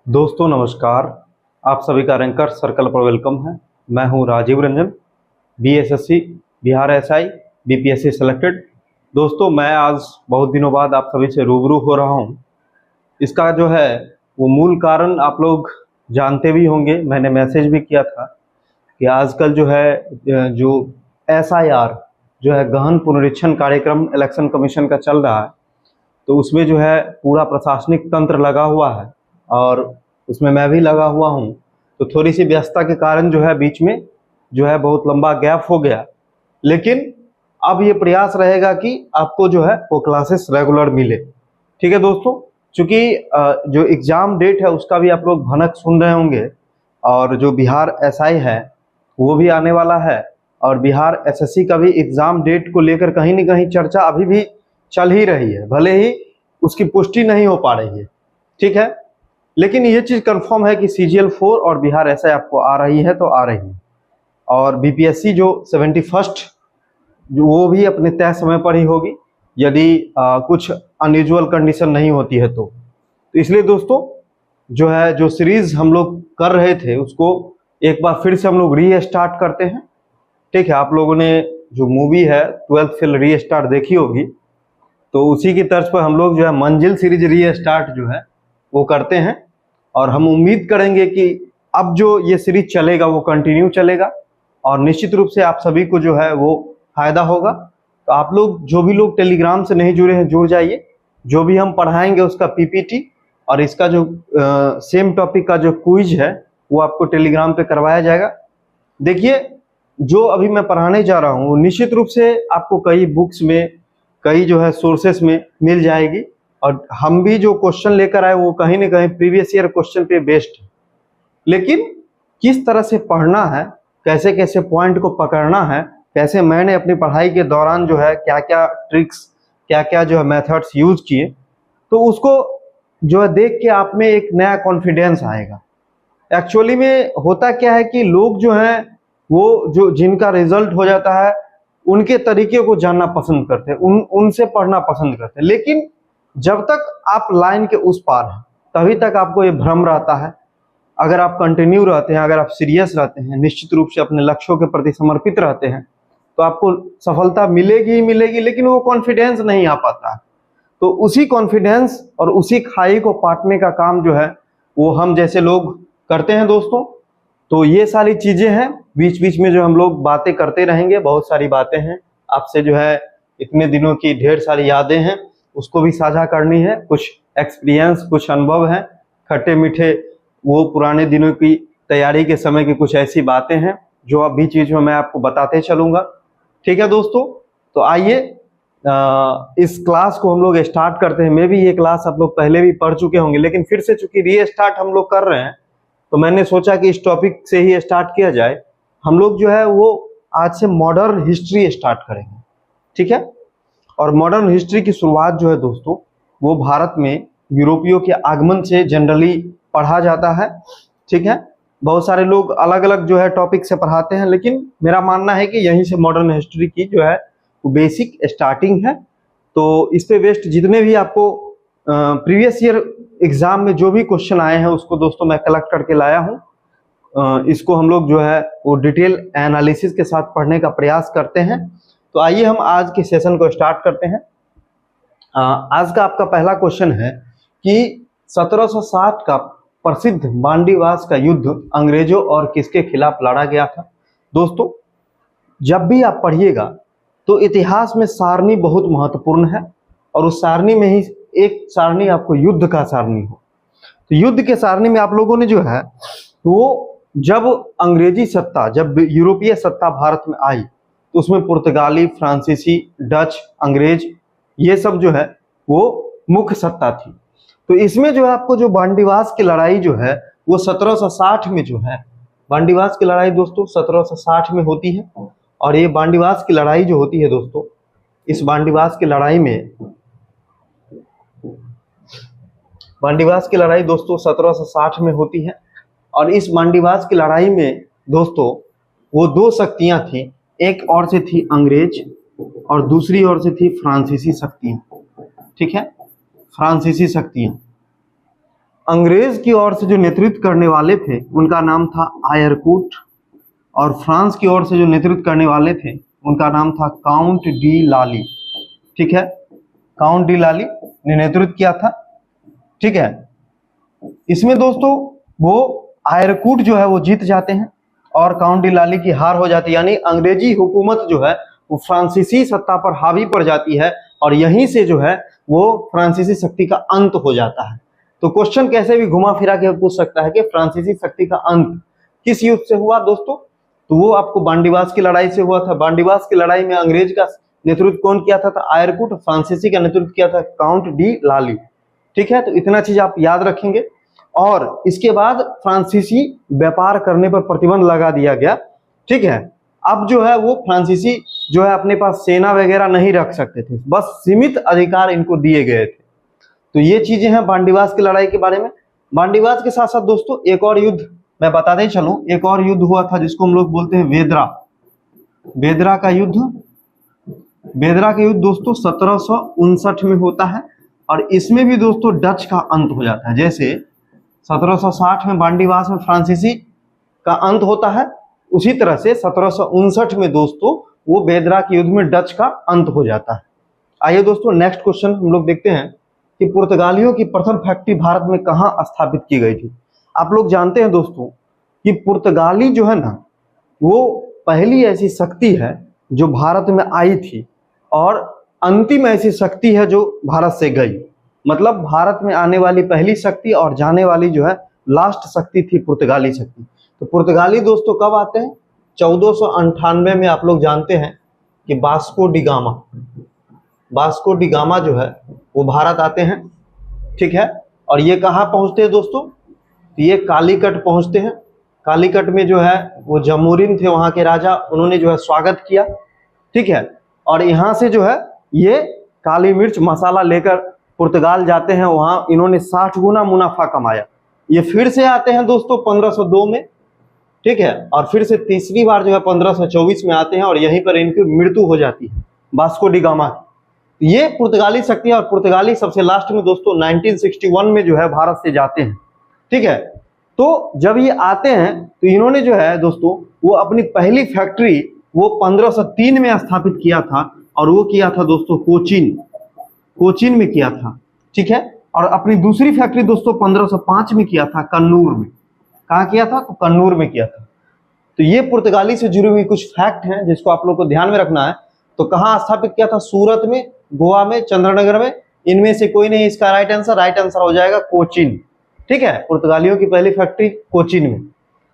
दोस्तों नमस्कार। आप सभी का रैंकर सर्कल पर वेलकम है। मैं हूं Rajeev Ranjan, BSSC Bihar SI BPSC selected. दोस्तों मैं आज बहुत दिनों बाद आप सभी से रूबरू हो रहा हूं। इसका जो है वो मूल कारण आप लोग जानते भी होंगे, मैंने मैसेज भी किया था कि आजकल जो है जो एसआईआर जो है गहन पुनरीक्षण कार्यक्रम इलेक्शन कमीशन का चल रहा है, तो उसमें जो है पूरा प्रशासनिक तंत्र लगा हुआ है और उसमें मैं भी लगा हुआ हूँ। तो थोड़ी सी व्यस्तता के कारण जो है बीच में जो है बहुत लंबा गैप हो गया, लेकिन अब ये प्रयास रहेगा कि आपको जो है वो क्लासेस रेगुलर मिले। ठीक है दोस्तों, चूंकि जो एग्जाम डेट है उसका भी आप लोग भनक सुन रहे होंगे, और जो बिहार एसआई है वो भी आने वाला है, और बिहार एसएससी का भी एग्जाम डेट को लेकर कहीं ना कहीं चर्चा अभी भी चल ही रही है, भले ही उसकी पुष्टि नहीं हो पा रही है। ठीक है, लेकिन ये चीज कंफर्म है कि CGL 4 और बिहार एसआई आपको आ रही है तो आ रही है, और बीपीएससी जो 71st जो वो भी अपने तय समय पर ही होगी, यदि कुछ अनयूजुअल कंडीशन नहीं होती है तो इसलिए दोस्तों जो है जो सीरीज हम लोग कर रहे थे उसको एक बार फिर से हम लोग रीस्टार्ट करते हैं। ठीक है, आप लोगों ने जो मूवी है 12th फेल रीस्टार्ट देखी होगी, तो उसी की तर्ज पर हम लोग जो है मंजिल सीरीज रीस्टार्ट जो है वो करते हैं, और हम उम्मीद करेंगे कि अब जो ये सीरीज चलेगा वो कंटिन्यू चलेगा, और निश्चित रूप से आप सभी को जो है वो फायदा होगा। तो आप लोग जो भी लोग टेलीग्राम से नहीं जुड़े हैं जुड़ जाइए। जो भी हम पढ़ाएंगे उसका पीपीटी और इसका जो सेम टॉपिक का जो क्विज है वो आपको टेलीग्राम पे करवाया जाएगा। देखिए, जो अभी मैं पढ़ाने जा रहा हूँ निश्चित रूप से आपको कई बुक्स में, कई जो है सोर्सेस में मिल जाएगी, और हम भी जो क्वेश्चन लेकर आए वो कहीं ना कहीं प्रीवियस ईयर क्वेश्चन पे बेस्ड है। लेकिन किस तरह से पढ़ना है, कैसे कैसे पॉइंट को पकड़ना है, कैसे मैंने अपनी पढ़ाई के दौरान जो है क्या क्या ट्रिक्स, क्या क्या जो है मेथड्स यूज किए, तो उसको जो है देख के आप में एक नया कॉन्फिडेंस आएगा। एक्चुअली में होता क्या है कि लोग जो हैं वो जो जिनका रिजल्ट हो जाता है उनके तरीके को जानना पसंद करते हैं, उनसे पढ़ना पसंद करते हैं, लेकिन जब तक आप लाइन के उस पार हैं तभी तक आपको ये भ्रम रहता है। अगर आप कंटिन्यू रहते हैं, अगर आप सीरियस रहते हैं, निश्चित रूप से अपने लक्ष्यों के प्रति समर्पित रहते हैं, तो आपको सफलता मिलेगी ही मिलेगी, लेकिन वो कॉन्फिडेंस नहीं आ पाता है। तो उसी कॉन्फिडेंस और उसी खाई को पाटने का काम जो है वो हम जैसे लोग करते हैं दोस्तों। तो ये सारी चीजें हैं, बीच बीच में जो हम लोग बातें करते रहेंगे, बहुत सारी बातें हैं आपसे जो है इतने दिनों की ढेर सारी यादें हैं उसको भी साझा करनी है, कुछ एक्सपीरियंस, कुछ अनुभव हैं, खट्टे मीठे वो पुराने दिनों की तैयारी के समय की कुछ ऐसी बातें हैं जो अब बीच बीच में मैं आपको बताते चलूंगा। ठीक है दोस्तों, तो आइए इस क्लास को हम लोग स्टार्ट करते हैं। मे भी ये क्लास आप लोग पहले भी पढ़ चुके होंगे, लेकिन फिर से चूंकि रीस्टार्ट हम लोग कर रहे हैं तो मैंने सोचा कि इस टॉपिक से ही स्टार्ट किया जाए। हम लोग जो है वो आज से मॉडर्न हिस्ट्री स्टार्ट करेंगे। ठीक है, और मॉडर्न हिस्ट्री की शुरुआत जो है दोस्तों वो भारत में यूरोपियों के आगमन से जनरली पढ़ा जाता है। ठीक है, बहुत सारे लोग अलग अलग जो है टॉपिक से पढ़ाते हैं, लेकिन मेरा मानना है कि यहीं से मॉडर्न हिस्ट्री की जो है वो बेसिक स्टार्टिंग है। तो इस पे बेस्ड जितने भी आपको प्रीवियस ईयर एग्जाम में जो भी क्वेश्चन आए हैं उसको दोस्तों मैं कलेक्ट करके लाया हूँ। इसको हम लोग जो है वो डिटेल एनालिसिस के साथ पढ़ने का प्रयास करते हैं। तो आइए हम आज के सेशन को स्टार्ट करते हैं। आज का आपका पहला क्वेश्चन है कि 1760 का प्रसिद्ध मांडीवास का युद्ध अंग्रेजों और किसके खिलाफ लड़ा गया था। दोस्तों जब भी आप पढ़िएगा तो इतिहास में सारणी बहुत महत्वपूर्ण है, और उस सारणी में ही एक सारणी आपको युद्ध का सारणी हो। तो युद्ध के सारणी में आप लोगों ने जो है वो जब अंग्रेजी सत्ता, जब यूरोपीय सत्ता भारत में आई तो उसमें पुर्तगाली, फ्रांसीसी, डच, अंग्रेज ये सब जो है वो मुख्य सत्ता थी। तो इसमें जो है आपको जो बांडीवास की लड़ाई जो है वो 1760 में जो है, बांडीवास की लड़ाई दोस्तों 1760 में होती है। और ये बांडीवास की लड़ाई जो होती है दोस्तों, इस बांडीवास की लड़ाई में, बांडीवास की लड़ाई दोस्तों 1760 में होती है। और इस बांडीवास की लड़ाई में दोस्तों वो दो शक्तियां थी, एक ओर से थी अंग्रेज और दूसरी ओर से थी फ्रांसीसी शक्तियां। ठीक है, फ्रांसीसी शक्तियां। अंग्रेज की ओर से जो नेतृत्व करने वाले थे उनका नाम था आयरकूट, और फ्रांस की ओर से जो नेतृत्व करने वाले थे उनका नाम था काउंट डी लाली। ठीक है, काउंट डी लाली ने नेतृत्व किया था। ठीक है, इसमें दोस्तों वो आयरकूट जो है वो जीत जाते हैं और काउंट डी लाली की हार हो जाती है, यानी अंग्रेजी हुकूमत जो है वो फ्रांसीसी सत्ता पर हावी पड़ जाती है और यहीं से जो है वो फ्रांसीसी शक्ति का अंत हो जाता है। तो क्वेश्चन कैसे भी घुमा फिरा के पूछ सकता है कि फ्रांसीसी शक्ति का अंत किस युद्ध से हुआ दोस्तों, तो वो आपको बांडीवास की लड़ाई से हुआ था। बांडीवास की लड़ाई में अंग्रेज का नेतृत्व कौन किया था? आयरकूट। फ्रांसीसी का नेतृत्व किया था काउंट डी लाली। ठीक है, तो इतना चीज आप याद रखेंगे। और इसके बाद फ्रांसीसी व्यापार करने पर प्रतिबंध लगा दिया गया। ठीक है, अब जो है वो फ्रांसीसी जो है अपने पास सेना वगैरह नहीं रख सकते थे, बस सीमित अधिकार इनको दिए गए थे। तो ये चीजें हैं बांडीवास की लड़ाई के बारे में। बांडीवास के साथ साथ दोस्तों एक और युद्ध मैं बताते चलूं, एक और युद्ध हुआ था जिसको हम लोग बोलते हैं वेदरा। वेदरा का युद्ध, वेदरा का युद्ध दोस्तों 1759 में होता है और इसमें भी दोस्तों डच का अंत हो जाता है। जैसे 1760 में बांडीवास में फ्रांसीसी का अंत होता है, उसी तरह से 1759 में दोस्तों वो वेदरा के युद्ध में डच का अंत हो जाता है। आइए दोस्तों नेक्स्ट क्वेश्चन हम लोग देखते हैं कि पुर्तगालियों की प्रथम फैक्ट्री भारत में कहां स्थापित की गई थी। आप लोग जानते हैं दोस्तों कि पुर्तगाली जो है ना वो पहली ऐसी शक्ति है जो भारत में आई थी और अंतिम ऐसी शक्ति है जो भारत से गई। मतलब भारत में आने वाली पहली शक्ति और जाने वाली जो है लास्ट शक्ति थी पुर्तगाली शक्ति। तो पुर्तगाली दोस्तों कब आते हैं? 1498 में। आप लोग जानते हैं कि Vasco D gamma, Vasco D gamma जो है वो भारत आते हैं। ठीक है, और ये कहाँ पहुंचते हैं दोस्तों? ये कालीकट पहुंचते हैं। कालीकट में जो है वो जमोरिन थे वहां के राजा, उन्होंने जो है स्वागत किया। ठीक है, और यहाँ से जो है ये काली मिर्च मसाला लेकर पुर्तगाल जाते हैं, वहां इन्होंने 60 गुना मुनाफा कमाया। ये फिर से आते हैं दोस्तों 1502 में। ठीक है, और फिर से तीसरी बार जो है 1524 में आते हैं और यहीं पर इनकी मृत्यु हो जाती है वास्को डी गामा की। ये पुर्तगाली शक्ति है और पुर्तगाली सबसे लास्ट में दोस्तों 1961 में जो है भारत से जाते हैं। ठीक है, तो जब ये आते हैं तो इन्होंने जो है दोस्तों वो अपनी पहली फैक्ट्री वो 1503 में स्थापित किया था और वो किया था दोस्तों कोचीन, कोचीन में किया था। ठीक है, और अपनी दूसरी फैक्ट्री दोस्तों 1505 में किया था कन्नूर में। कहाँ किया था? तो कन्नूर में किया था। तो ये पुर्तगाली से जुड़ी हुई कुछ फैक्ट हैं जिसको आप लोग को ध्यान में रखना है। तो कहाँ स्थापित किया था? सूरत में, गोवा में, चंद्रनगर में। इनमें से कोई नहीं इसका राइट आंसर हो जाएगा कोचीन। ठीक है, पुर्तगालियों की पहली फैक्ट्री कोचीन में।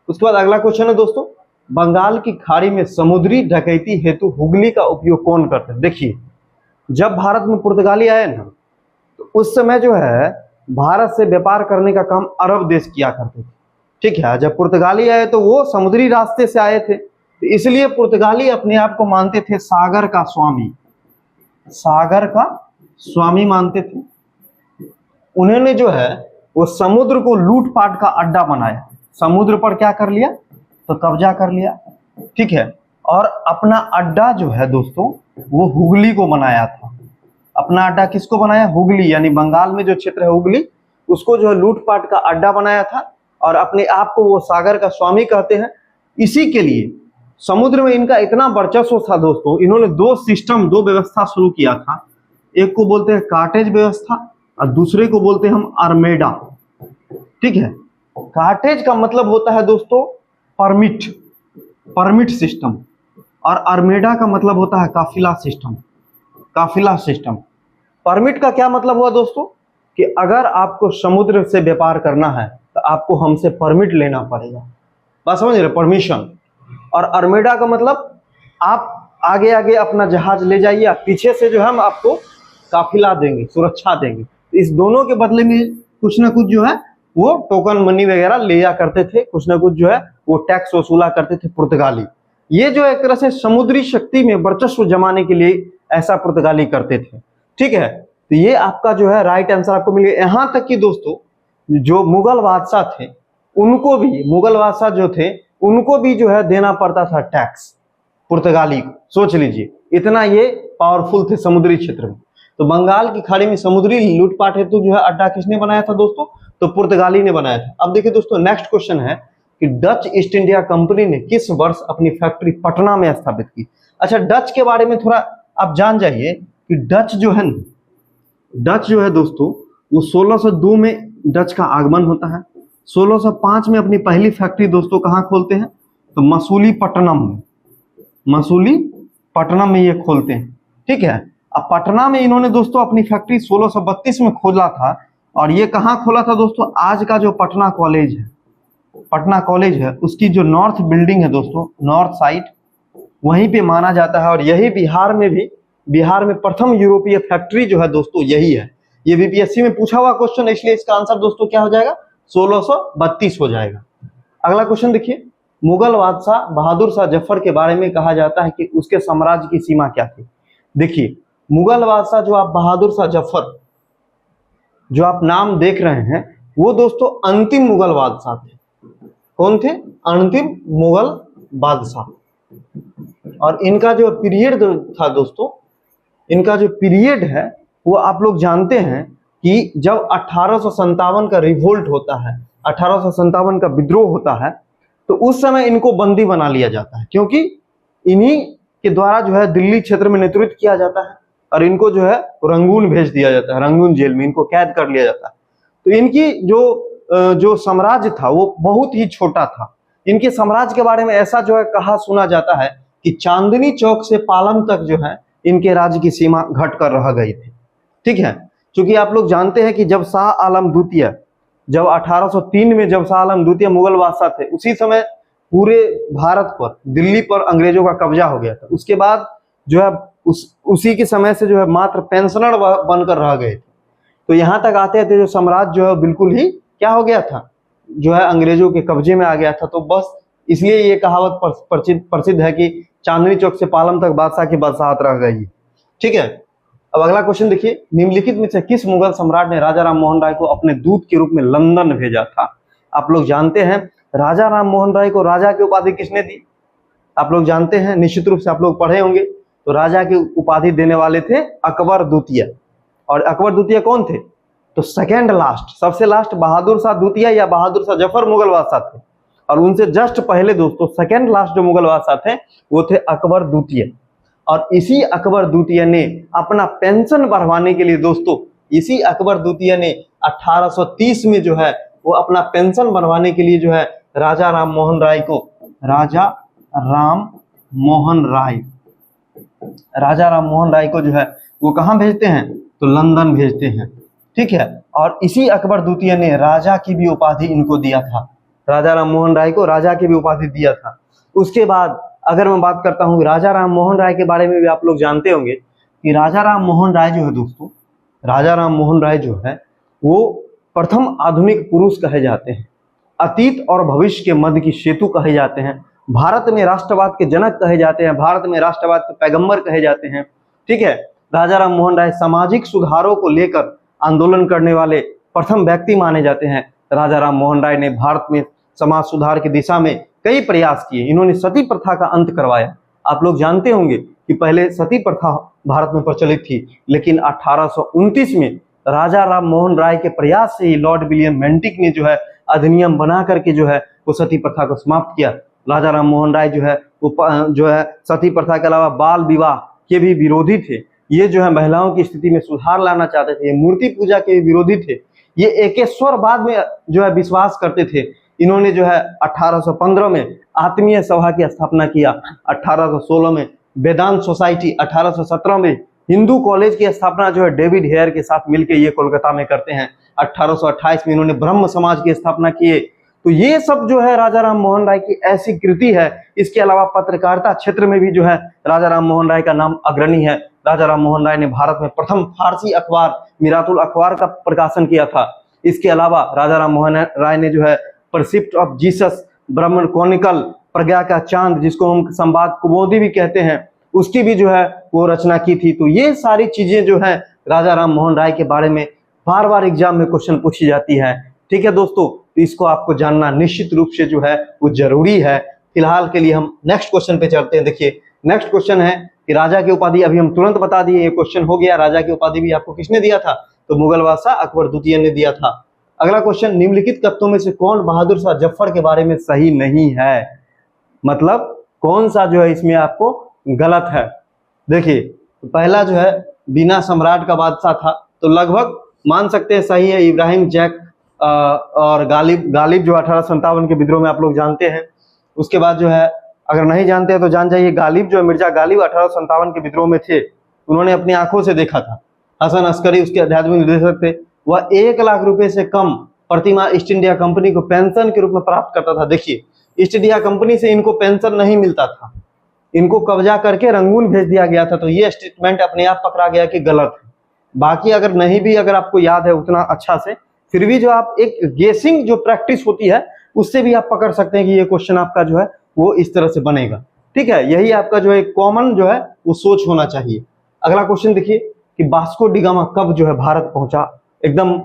उसके बाद अगला क्वेश्चन है दोस्तों, बंगाल की खाड़ी में समुद्री डकैती हेतु हुगली का उपयोग कौन करते हैं? देखिए, जब भारत में पुर्तगाली आए ना तो उस समय जो है भारत से व्यापार करने का काम अरब देश किया करते थे। ठीक है, जब पुर्तगाली आए तो वो समुद्री रास्ते से आए थे, तो इसलिए पुर्तगाली अपने आप को मानते थे सागर का स्वामी, सागर का स्वामी मानते थे। उन्होंने जो है वो समुद्र को लूटपाट का अड्डा बनाया, समुद्र पर क्या कर लिया? तो कब्जा कर लिया। ठीक है, और अपना अड्डा जो है दोस्तों वो हुगली को बनाया था। अपना अड्डा किसको बनाया? हुगली, यानी बंगाल में जो क्षेत्र है हुगली, उसको जो है लूटपाट का अड्डा बनाया था और अपने आप को वो सागर का स्वामी कहते हैं। इसी के लिए समुद्र में इनका इतना वर्चस्व था दोस्तों, इन्होंने दो व्यवस्था शुरू किया था। एक को बोलते हैं कार्टेज व्यवस्था और दूसरे को बोलते हैं हम आर्मेडा। ठीक है, कार्टेज का मतलब होता है दोस्तों परमिट, परमिट सिस्टम, और आर्मेडा का मतलब होता है काफिला सिस्टम, काफिला सिस्टम। परमिट का क्या मतलब हुआ दोस्तों कि अगर आपको समुद्र से व्यापार करना है तो आपको हमसे परमिट लेना पड़ेगा, बात समझ रहे? परमिशन। और आर्मेडा का मतलब आप आगे आगे अपना जहाज ले जाइए, पीछे से जो है हम आपको काफिला देंगे, सुरक्षा देंगे। तो इस दोनों के बदले में कुछ ना कुछ जो है वो टोकन मनी वगैरह लिया करते थे, कुछ ना कुछ जो है वो टैक्स वसूला करते थे पुर्तगाली। ये जो एक तरह से समुद्री शक्ति में वर्चस्व जमाने के लिए ऐसा पुर्तगाली करते थे। ठीक है, तो ये आपका जो है राइट आंसर आपको मिल गया। यहाँ तक कि दोस्तों जो मुगल बादशाह थे उनको भी, मुगल बादशाह जो थे उनको भी जो है देना पड़ता था टैक्स पुर्तगाली को। सोच लीजिए, इतना ये पावरफुल थे समुद्री क्षेत्र में। तो बंगाल की खाड़ी में समुद्री लूटपाट हेतु जो है अड्डा किसने बनाया था दोस्तों? तो पुर्तगाली ने बनाया था। अब देखिए दोस्तों, नेक्स्ट क्वेश्चन है कि डच ईस्ट इंडिया कंपनी ने किस वर्ष अपनी फैक्ट्री पटना में स्थापित की। अच्छा, डच के बारे में थोड़ा आप जान जाइए कि डच जो है दोस्तों, वो 1602 में डच का आगमन होता है। 1605 में अपनी पहली फैक्ट्री दोस्तों कहाँ खोलते हैं, तो मसूलीपट्टनम में ये खोलते हैं। ठीक है, अब पटना में इन्होंने दोस्तों अपनी फैक्ट्री 1632 में खोला था। और ये कहाँ खोला था दोस्तों, आज का जो पटना कॉलेज है उसकी जो नॉर्थ बिल्डिंग है दोस्तों, नॉर्थ साइड, वहीं पे माना जाता है। और यही बिहार में प्रथम यूरोपीय फैक्ट्री जो है दोस्तों यही है। ये बीपीएससी में पूछा हुआ क्वेश्चन है, इसलिए इसका आंसर दोस्तों क्या हो जाएगा, 1632 हो जाएगा। अगला क्वेश्चन देखिए, मुगल बादशाह बहादुर शाह जफर के बारे में कहा जाता है कि उसके साम्राज्य की सीमा क्या थी। देखिए, मुगल बादशाह जो आप बहादुर शाह जफर जो आप नाम देख रहे हैं, वो दोस्तों अंतिम मुगल बादशाह थे। कौन थे, अंतिम मुगल बादशाह। और इनका जो पीरियड था दोस्तों, इनका जो पीरियड है वो आप लोग जानते हैं कि जब 1857 का रिवोल्ट होता है, 1857 का विद्रोह होता है, तो उस समय इनको बंदी बना लिया जाता है, क्योंकि इन्हीं के द्वारा जो है दिल्ली क्षेत्र में नेतृत्व किया जाता है। और इनको जो है रंगून भेज दिया जाता है, रंगून जेल में इनको कैद कर लिया जाता है। तो इनकी जो साम्राज्य था वो बहुत ही छोटा था। इनके साम्राज्य के बारे में ऐसा जो है कहा सुना जाता है कि चांदनी चौक से पालम तक जो है इनके राज्य की सीमा घट कर रह गई थी। ठीक है, क्योंकि आप लोग जानते हैं कि जब शाह आलम द्वितीय, जब 1803 में जब शाह आलम द्वितीय मुगल बादशाह थे, उसी समय पूरे भारत पर, दिल्ली पर अंग्रेजों का कब्जा हो गया था। उसके बाद जो है उसी के समय से जो है मात्र पेंशनर बनकर रह गए थे। तो यहाँ तक आते थे जो साम्राज्य जो है बिल्कुल ही क्या हो गया था, जो है अंग्रेजों के कब्जे में आ गया था। तो बस इसलिए ये कहावत प्रसिद्ध है कि चांदनी चौक से पालम तक बादशाह की बादशाहत रह गई। ठीक है, अब अगला क्वेश्चन देखिए, निम्नलिखित में से किस मुगल सम्राट ने राजा राम मोहन राय को अपने दूत के रूप में लंदन भेजा था। आप लोग जानते हैं राजा राम मोहन राय को राजा की उपाधि किसने दी, आप लोग जानते हैं, निश्चित रूप से आप लोग पढ़े होंगे। तो राजा की उपाधि देने वाले थे अकबर द्वितीय। और अकबर द्वितीय कौन थे, तो सेकेंड लास्ट, सबसे लास्ट बहादुर शाह द्वितीय या बहादुर शाह जफर मुगल बादशाह थे। और उनसे जस्ट पहले दोस्तों सेकेंड लास्ट जो मुगल बादशाह थे वो थे अकबर द्वितीय। और इसी अकबर द्वितीय ने अपना पेंशन बढ़वाने के लिए दोस्तों, इसी अकबर द्वितीय ने 1830 में जो है वो अपना पेंशन बढ़वाने के लिए जो है राजा राम मोहन राय को जो है वो कहाँ भेजते हैं, तो लंदन भेजते हैं। ठीक है, और इसी अकबर द्वितीय ने राजा की भी उपाधि इनको दिया था, राजा राम मोहन राय को राजा की भी उपाधि दिया था। उसके बाद अगर मैं बात करता हूँ राजा राम मोहन राय के बारे में भी आप लोग जानते होंगे कि राजा राम मोहन राय जो है दोस्तों, राजा राम मोहन राय जो है वो प्रथम आधुनिक पुरुष कहे जाते हैं, अतीत और भविष्य के मध्य की सेतु कहे जाते हैं, भारत में राष्ट्रवाद के जनक कहे जाते हैं, भारत में राष्ट्रवाद के पैगंबर कहे जाते हैं। ठीक है, राजा राम मोहन राय सामाजिक सुधारों को लेकर आंदोलन करने वाले प्रथम व्यक्ति माने जाते हैं। राजा राम मोहन राय ने भारत में समाज सुधार की दिशा में कई प्रयास किए। इन्होंने सती प्रथा का अंत करवाया। आप लोग जानते होंगे कि पहले सती प्रथा भारत में प्रचलित थी, लेकिन 1829 में राजा राम मोहन राय के प्रयास से ही लॉर्ड विलियम बेंटिक ने जो है अधिनियम बना करके जो है वो सती प्रथा को समाप्त किया। राजा राम मोहन राय जो है वो सती प्रथा के अलावा बाल विवाह के भी विरोधी थे। ये जो है महिलाओं की स्थिति में सुधार लाना चाहते थे। ये मूर्ति पूजा के भी विरोधी थे। ये एकेश्वरवाद में जो है विश्वास करते थे। इन्होंने जो है 1815 में आत्मीय सभा की स्थापना किया, 1816 में वेदांत सोसाइटी, 1817 में हिंदू कॉलेज की स्थापना जो है डेविड हेयर के साथ मिलकर ये कोलकाता में करते हैं। 1828 में इन्होंने ब्रह्म समाज की स्थापना किए। तो ये सब जो है राजा राम मोहन राय की ऐसी कृति है। इसके अलावा पत्रकारिता क्षेत्र में भी जो है राजा राम मोहन राय का नाम अग्रणी है। राजा राम मोहन राय ने भारत में प्रथम फारसी अखबार मिरातुल अखबार का प्रकाशन किया था। इसके अलावा राजा राम मोहन राय ने जो है परसिप्ट ऑफ जीसस, ब्राह्मण क्रॉनिकल, प्रज्ञा का चांद जिसको हम संवाद कुमुदी भी कहते हैं, उसकी भी जो है वो रचना की थी। तो ये सारी चीजें जो है राजा राम मोहन राय के बारे में बार बार एग्जाम में क्वेश्चन पूछी जाती है। ठीक है दोस्तों, तो इसको आपको जानना निश्चित रूप से जो है वो जरूरी है। फिलहाल के लिए हम नेक्स्ट क्वेश्चन पे चलते हैं। देखिए नेक्स्ट क्वेश्चन है कि राजा की उपाधि अभी हम तुरंत बता दिए, ये क्वेश्चन हो गया। राजा की उपाधि भी आपको किसने दिया था, तो मुगल बादशाह अकबर द्वितीय ने दिया था। अगला क्वेश्चन, निम्नलिखित कथनों में से कौन बहादुर शाह जफर के बारे में सही नहीं है? मतलब कौन सा जो है इसमें आपको गलत है? देखिए पहला जो है बिना सम्राट का बादशाह था, तो लगभग मान सकते हैं सही है। इब्राहिम जैक और गालिब जो 1857 के विद्रोह में आप लोग जानते हैं। उसके बाद जो है, अगर नहीं जानते हैं तो जान जाइए, गालिब जो मिर्जा गालिब 1857 के विद्रोह में थे, उन्होंने अपनी आंखों से देखा था। हसन अस्करी उसके आध्यात्मिक निर्देशक थे। वह 1 लाख रुपए से कम प्रतिमाह ईस्ट इंडिया कंपनी को पेंशन के रूप में प्राप्त करता था। देखिए ईस्ट इंडिया कंपनी से इनको पेंशन नहीं मिलता था, इनको कब्जा करके रंगून भेज दिया गया था। तो ये स्टेटमेंट अपने आप पकड़ा गया कि गलत है। बाकी अगर नहीं भी अगर आपको याद है उतना अच्छा से, फिर भी जो आप एक गेसिंग जो प्रैक्टिस होती है उससे भी आप पकड़ सकते हैं कि ये क्वेश्चन आपका जो है वो इस तरह से बनेगा। ठीक है, यही आपका जो है कॉमन जो है वो सोच होना चाहिए। अगला क्वेश्चन देखिए कि वास्को डी गामा कब जो है भारत पहुंचा? एकदम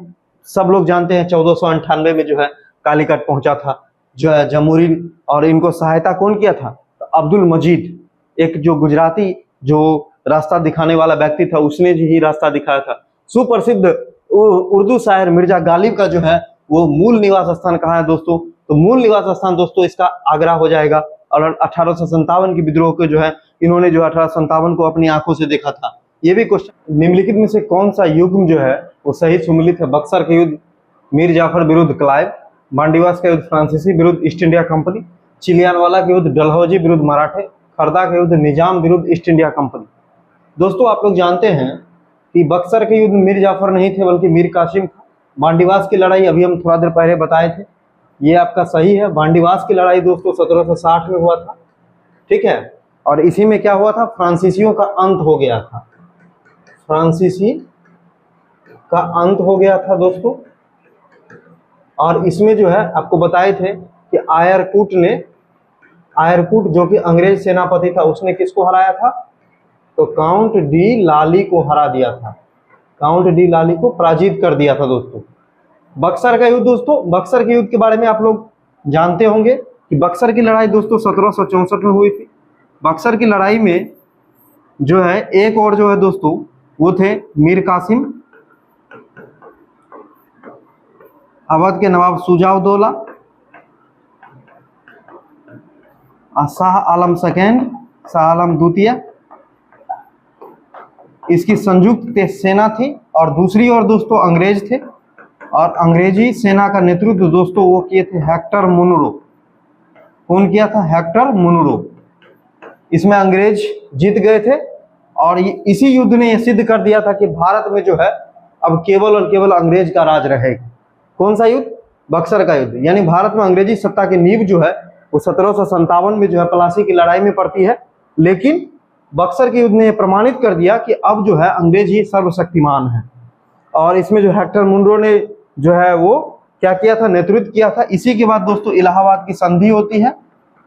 सब लोग जानते हैं 1498 में जो है कालीकट पहुंचा था जो है जमूरी, और इनको सहायता कौन किया था? तो अब्दुल मजीद, एक जो गुजराती जो रास्ता दिखाने वाला व्यक्ति था, उसने जो ही रास्ता दिखाया था। सुप्रसिद्ध उर्दू शायर मिर्जा गालिब का जो है वो मूल निवास स्थान कहाँ है दोस्तों? तो मूल निवास स्थान दोस्तों इसका आगरा हो जाएगा। और 1857 के विद्रोह को जो है इन्होंने जो 1857 को अपनी आंखों से देखा था। ये भी क्वेश्चन, निम्नलिखित में से कौन सा युग्म जो है वो सही सुमिलित है? बक्सर के युद्ध मीर जाफर विरुद्ध क्लाइव, मांडीवास का युद्ध फ्रांसीसी विरुद्ध ईस्ट इंडिया कंपनी, चिलियानवाला के युद्ध डलहौजी विरुद्ध मराठे, खरदा के युद्ध निजाम विरुद्ध ईस्ट इंडिया कंपनी। दोस्तों आप लोग जानते हैं कि बक्सर के युद्ध मीर जाफर नहीं थे बल्कि मीर कासिम था। मांडीवास की लड़ाई अभी हम थोड़ा देर पहले बताए थे, ये आपका सही है। मांडीवास की लड़ाई दोस्तों 1760 में हुआ था। ठीक है, और इसी में क्या हुआ था? फ्रांसीसियों का अंत हो गया था, फ्रांसीसी का अंत हो गया था दोस्तों। और इसमें जो है आपको बताए थे कि आयरकूट जो कि अंग्रेज सेनापति था, उसने किसको हराया था? तो काउंट डी लाली को हरा दिया था, काउंट डी लाली को पराजित कर दिया था दोस्तों। बक्सर का युद्ध दोस्तों, बक्सर के युद्ध के बारे में आप लोग जानते होंगे कि बक्सर की लड़ाई दोस्तों 1764 में हुई थी। बक्सर की लड़ाई में जो है एक और जो है दोस्तों वो थे मीर कासिम, अवध के नवाब शुजा-उद-दौला, शाह आलम सेकेंड, शाह आलम द्वितीय, इसकी संयुक्त सेना थी। और दूसरी ओर दोस्तों अंग्रेज थे, और अंग्रेजी सेना का नेतृत्व दोस्तों वो किए थे हेक्टर मुनरो। कौन किया था? Hector Munro. इसमें अंग्रेज जीत गए थे, और इसी युद्ध ने यह सिद्ध कर दिया था कि भारत में जो है अब केवल और केवल अंग्रेज का राज रहेगा। कौन सा युद्ध? बक्सर का युद्ध। यानी भारत में अंग्रेजी सत्ता की नींव जो है वो 1757 में जो है प्लासी की लड़ाई में पड़ती है। लेकिन बक्सर के युद्ध ने प्रमाणित कर दिया कि अब जो है अंग्रेज ही सर्वशक्तिमान है। और इसमें जो हेक्टर मुनरो ने जो है वो क्या किया था? नेतृत्व किया था। इसी के बाद दोस्तों इलाहाबाद की संधि होती है,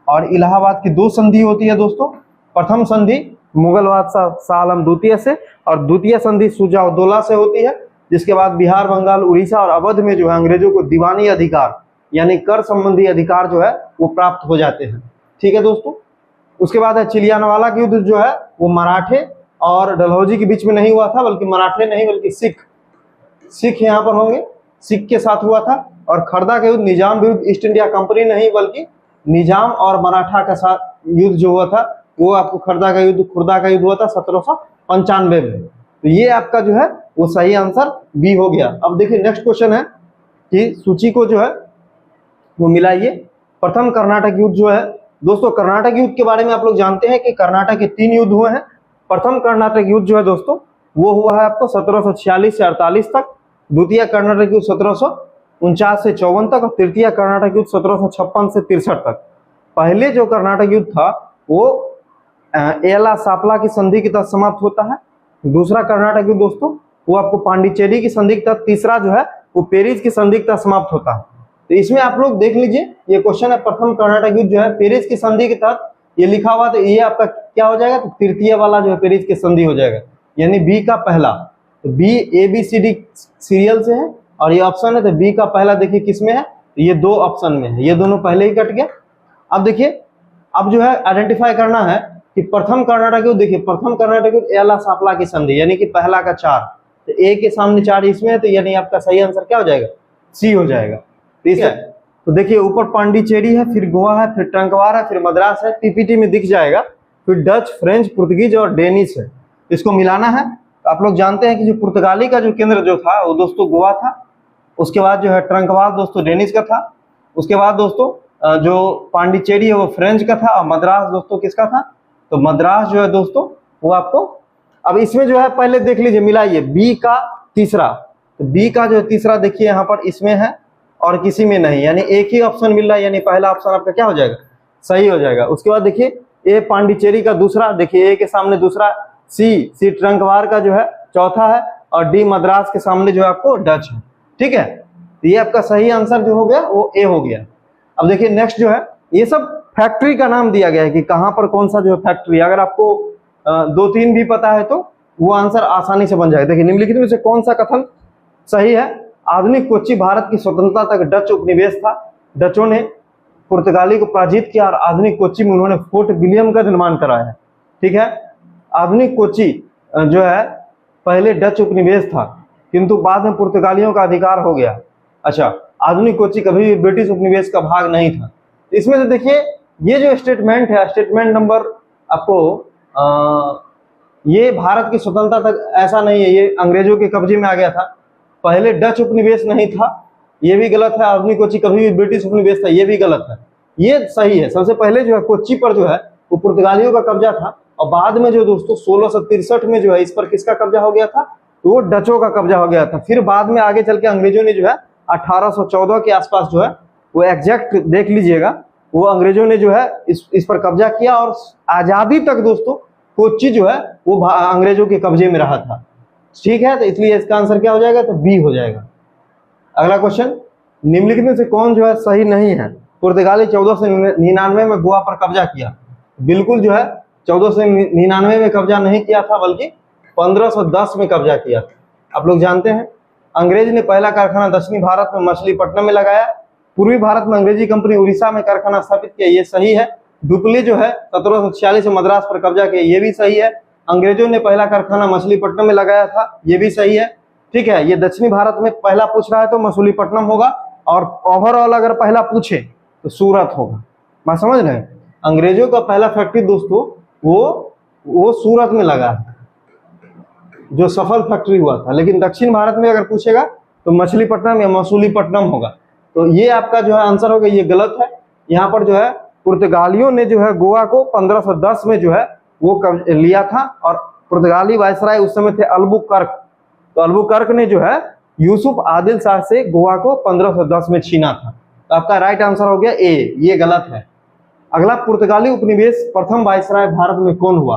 और इलाहाबाद की 2 संधि होती है दोस्तों। प्रथम संधि मुगल बादशाह शाह आलम द्वितीय से, और द्वितीय संधि शुजा-उद-दौला से होती है। जिसके बाद बिहार, बंगाल, उड़ीसा और अवध में जो है अंग्रेजों को दीवानी अधिकार यानी कर संबंधी अधिकार जो है वो प्राप्त हो जाते हैं। ठीक है दोस्तों। उसके बाद है चिलियानवाला का युद्ध, जो है वो मराठे और डलहौजी के बीच में नहीं हुआ था, बल्कि मराठे नहीं बल्कि सिख यहाँ पर होंगे, सिख के साथ हुआ था। और खरदा का युद्ध निजाम विरुद्ध ईस्ट इंडिया कंपनी नहीं बल्कि निजाम और मराठा का साथ युद्ध जो हुआ था वो आपको खुर्दा का युद्ध हुआ था 1795 में। तो ये आपका जो है वो सही आंसर बी हो गया। अब देखिए नेक्स्ट क्वेश्चन है कि सूची को जो है वो मिलाइए। प्रथम कर्नाटक युद्ध जो है दोस्तों, कर्नाटक युद्ध के बारे में आप लोग जानते हैं कि कर्नाटक के 3 युद्ध हुए हैं। प्रथम कर्नाटक युद्ध जो है दोस्तों वो हुआ है आपको 1746 से 48 तक, द्वितीय कर्नाटक युद्ध 1749 से 54 तक, और तृतीय कर्नाटक युद्ध 1756 से 63 तक। पहले जो कर्नाटक युद्ध था वो एला सापला की संधि के तहत समाप्त होता है। दूसरा कर्नाटक युद्ध दोस्तों वो आपको पांडिचेरी की संधि के तहत, तीसरा जो है वो पेरिस की संधि के तहत समाप्त होता है। तो इसमें आप लोग देख लीजिए, ये क्वेश्चन है प्रथम कर्नाटक युद्ध जो है पेरिस की संधि के तहत ये लिखा हुआ, तो ये आपका क्या हो जाएगा? तो तृतीय वाला जो है पेरिस की संधि हो जाएगा, यानी बी का पहला। तो बी ABCD सीरियल से है और ये ऑप्शन है, तो बी का पहला देखिए किसमें है? तो ये 2 ऑप्शन में है, ये दोनों पहले ही कट गया। अब देखिए, अब जो है आइडेंटिफाई करना है कि प्रथम कर्नाटक युद्ध, देखिए प्रथम कर्नाटक युद्ध एला सापला की संधि यानी कि पहला का 4, तो ए के सामने 4 इसमें है, तो यानी आपका सही आंसर क्या हो जाएगा? सी हो जाएगा। ठीक है, तो देखिए ऊपर पांडिचेरी है, फिर गोवा है, फिर ट्रंकवार है, फिर मद्रास है, पीपीटी में दिख जाएगा, फिर डच, फ्रेंच, पुर्तगीज और डेनिश है। इसको मिलाना है। आप लोग जानते हैं कि जो पुर्तगाली का जो केंद्र जो था वो दोस्तों गोवा था, उसके बाद जो है ट्रंकवार दोस्तों डेनिश का था, उसके बाद दोस्तों जो पांडिचेरी है वो फ्रेंच का था, और मद्रास दोस्तों किसका था, तो मद्रास जो है दोस्तों वो आपको, अब इसमें जो है पहले देख लीजिए मिलाइए, बी का तीसरा, तो बी का जो है तीसरा देखिए यहाँ पर इसमें है और किसी में नहीं, यानी एक ही ऑप्शन मिल रहा है, यानी पहला ऑप्शन आपका क्या हो जाएगा, सही हो जाएगा। उसके बाद देखिए ए पांडिचेरी का दूसरा, देखिए ए के सामने दूसरा, सी ट्रंकवार का जो है चौथा है, और डी मद्रास के सामने जो है आपको डच है। ठीक है, ये आपका सही आंसर जो हो गया वो ए हो गया। अब देखिए नेक्स्ट जो है, ये सब फैक्ट्री का नाम दिया गया है कि कहां पर कौन सा जो है फैक्ट्री, अगर आपको 2-3 भी पता है तो वो आंसर आसानी से बन जाएगा। देखिए निम्नलिखित में से कौन सा कथन सही है। आधुनिक कोच्चि भारत की स्वतंत्रता तक डच उपनिवेश था। डचों ने पुर्तगाली को पराजित किया और आधुनिक कोच्चि में उन्होंने फोर्ट विलियम का निर्माण कराया। ठीक है, आधुनिक कोच्चि जो है पहले डच उपनिवेश था, किंतु बाद में पुर्तगालियों का अधिकार हो गया। अच्छा, आधुनिक कोच्चि कभी भी ब्रिटिश उपनिवेश का भाग नहीं था। इसमें से देखिए ये जो स्टेटमेंट है, स्टेटमेंट नंबर आपको ये भारत की स्वतंत्रता तक ऐसा नहीं है, ये अंग्रेजों के कब्जे में आ गया था। पहले डच उपनिवेश नहीं था, ये भी गलत है। आधुनिक कोच्चि कभी भी ब्रिटिश उपनिवेश था, ये भी गलत है। ये सही है। सबसे पहले जो है कोच्चि पर जो है वो पुर्तगालियों का कब्जा था, और बाद में जो दोस्तों 1663 में जो है इस पर किसका कब्जा हो गया था, तो वो डचों का कब्जा हो गया था। फिर बाद में आगे चल के अंग्रेजों ने जो है 1814 के आसपास जो है वो एग्जैक्ट देख लीजिएगा, वो अंग्रेजों ने जो है इस पर कब्जा किया, और आजादी तक दोस्तों कोच्चि जो है वो अंग्रेजों के कब्जे में रहा था। ठीक है, तो इसलिए इसका आंसर क्या हो जाएगा, तो बी हो जाएगा। अगला क्वेश्चन, निम्नलिखित में से कौन जो है सही नहीं है। पुर्तगाली 1499 में गोवा पर कब्जा किया। बिल्कुल जो है 1499 में कब्जा नहीं किया था, बल्कि 1510 में कब्जा किया था। आप लोग जानते हैं अंग्रेज ने पहला कारखाना दक्षिणी भारत में मछलीपट्टनम में लगाया। पूर्वी भारत में अंग्रेजी कंपनी उड़ीसा में कारखाना स्थापित किया, ये सही है। डुप्ले जो है 1746 में मद्रास पर कब्जा किया, ये भी सही है। अंग्रेजों ने पहला कारखाना मछलीपट्टनम में लगाया था, ये भी सही है। ठीक है, ये दक्षिणी भारत में पहला पूछ रहा है तो मछलीपट्टनम होगा, और ओवरऑल अगर पहला पूछे तो सूरत होगा। मैं समझ रहे हैं, अंग्रेजों का पहला फैक्ट्री दोस्तों वो सूरत में लगा है, जो सफल फैक्ट्री हुआ था। लेकिन दक्षिण भारत में अगर पूछेगा तो मछलीपट्टनम या मसूलीपट्टनम होगा। तो ये आपका जो है आंसर होगा, ये गलत है। यहाँ पर जो है पुर्तगालियों ने जो है गोवा को 1510 में जो है वो लिया था, और पुर्तगाली वायसराय उस समय थे अल्बुकर्क। तो अल्बुकर्क ने जो है यूसुफ आदिल शाह से गोवा को 1510 में छीना था। तो आपका राइट आंसर हो गया ए, ये गलत है। अगला, पुर्तगाली उपनिवेश प्रथम वायसराय भारत में कौन हुआ।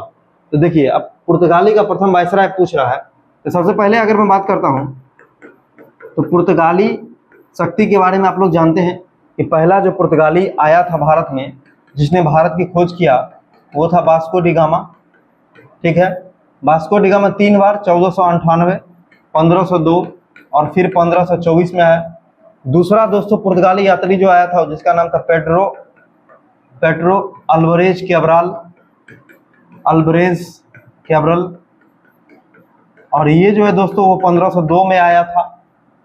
तो देखिए अब पुर्तगाली का प्रथम वायसराय पूछ रहा है, तो सबसे पहले अगर मैं बात करता हूं तो पुर्तगाली शक्ति के बारे में आप लोग जानते हैं कि पहला जो पुर्तगाली आया था भारत में, जिसने भारत की खोज किया, वो था वास्को डी गामा। ठीक है, वास्को डी गामा 3 बार 1498, 1502 और फिर 1524 में आया। दूसरा दोस्तों पुर्तगाली यात्री जो आया था जिसका नाम था पेड्रो अल्वारेज कैब्रल, और ये जो है दोस्तों वो 1502 में आया था।